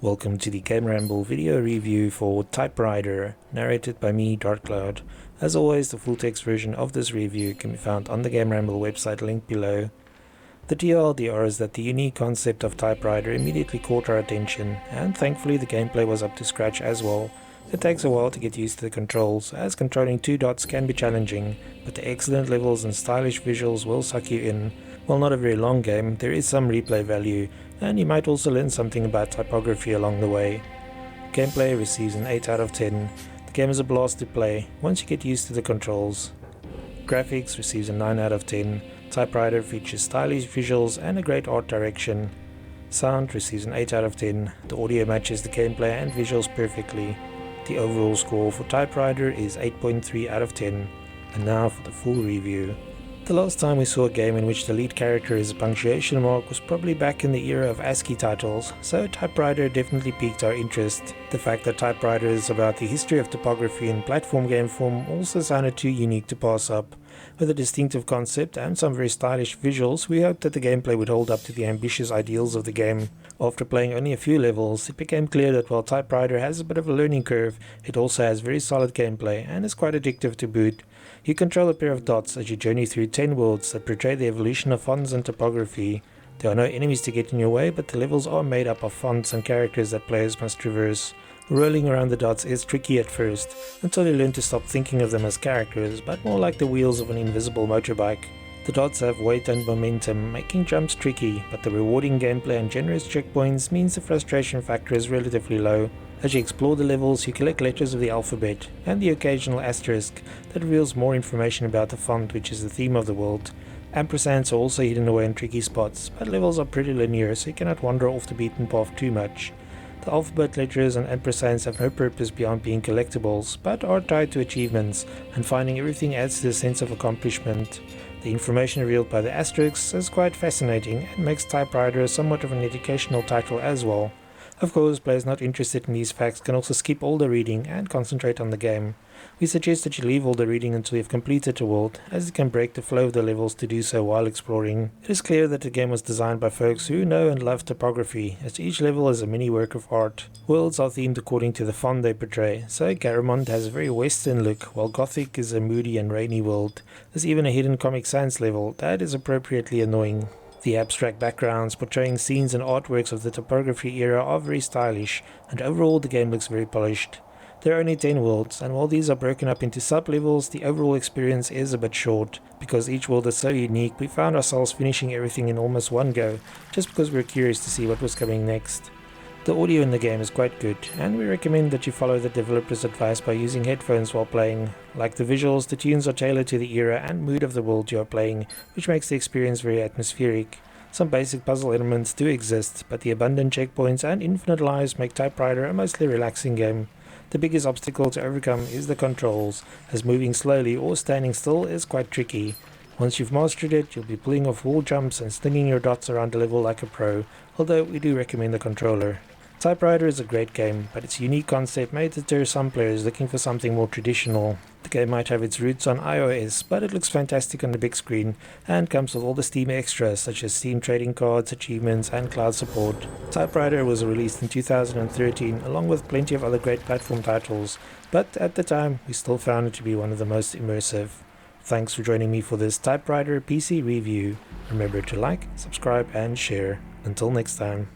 Welcome to the GAMERamble video review for Typewriter, narrated by me, DarkCloud. As always, the full text version of this review can be found on the GAMERamble website linked below. The TLDR is that the unique concept of Typewriter immediately caught our attention, and thankfully the gameplay was up to scratch as well. It takes a while to get used to the controls, as controlling two dots can be challenging, but the excellent levels and stylish visuals will suck you in. While not a very long game, there is some replay value, and you might also learn something about typography along the way. Gameplay receives an 8 out of 10. The game is a blast to play once you get used to the controls. Graphics receives a 9 out of 10. Typewriter features stylish visuals and a great art direction. Sound receives an 8 out of 10. The audio matches the gameplay and visuals perfectly. The overall score for Typewriter is 8.3 out of 10. And now for the full review. The last time we saw a game in which the lead character is a punctuation mark was probably back in the era of ASCII titles, so Typewriter definitely piqued our interest. The fact that Typewriter is about the history of typography in platform game form also sounded too unique to pass up. With a distinctive concept and some very stylish visuals, we hoped that the gameplay would hold up to the ambitious ideals of the game. After playing only a few levels, it became clear that while Typewriter has a bit of a learning curve, it also has very solid gameplay and is quite addictive to boot. You control a pair of dots as you journey through 10 worlds that portray the evolution of fonts and typography. There are no enemies to get in your way, but the levels are made up of fonts and characters that players must traverse. Rolling around the dots is tricky at first, until you learn to stop thinking of them as characters, but more like the wheels of an invisible motorbike. The dots have weight and momentum, making jumps tricky, but the rewarding gameplay and generous checkpoints means the frustration factor is relatively low. As you explore the levels, you collect letters of the alphabet, and the occasional asterisk that reveals more information about the font, which is the theme of the world. Ampersands are also hidden away in tricky spots, but levels are pretty linear, so you cannot wander off the beaten path too much. The alphabet letters and ampersands have no purpose beyond being collectibles, but are tied to achievements, and finding everything adds to the sense of accomplishment. The information revealed by the asterisks is quite fascinating and makes Typewriter somewhat of an educational title as well. Of course, players not interested in these facts can also skip all the reading and concentrate on the game. We suggest that you leave all the reading until you've completed a world, as it can break the flow of the levels to do so while exploring. It is clear that the game was designed by folks who know and love typography, as each level is a mini work of art. Worlds are themed according to the font they portray, so Garamond has a very western look, while Gothic is a moody and rainy world. There's even a hidden Comic Sans level that is appropriately annoying. The abstract backgrounds portraying scenes and artworks of the typography era are very stylish, and overall the game looks very polished. There are only 10 worlds, and while these are broken up into sub-levels, the overall experience is a bit short. Because each world is so unique, we found ourselves finishing everything in almost one go, just because we were curious to see what was coming next. The audio in the game is quite good, and we recommend that you follow the developer's advice by using headphones while playing. Like the visuals, the tunes are tailored to the era and mood of the world you are playing, which makes the experience very atmospheric. Some basic puzzle elements do exist, but the abundant checkpoints and infinite lives make Typewriter a mostly relaxing game. The biggest obstacle to overcome is the controls, as moving slowly or standing still is quite tricky. Once you've mastered it, you'll be pulling off wall jumps and slinging your dots around the level like a pro, although we do recommend the controller. Typewriter is a great game, but its unique concept may deter some players looking for something more traditional. The game might have its roots on iOS, but it looks fantastic on the big screen, and comes with all the Steam extras such as Steam trading cards, achievements, and cloud support. Typewriter was released in 2013 along with plenty of other great platform titles, but at the time we still found it to be one of the most immersive. Thanks for joining me for this Typewriter PC review. Remember to like, subscribe, and share. Until next time.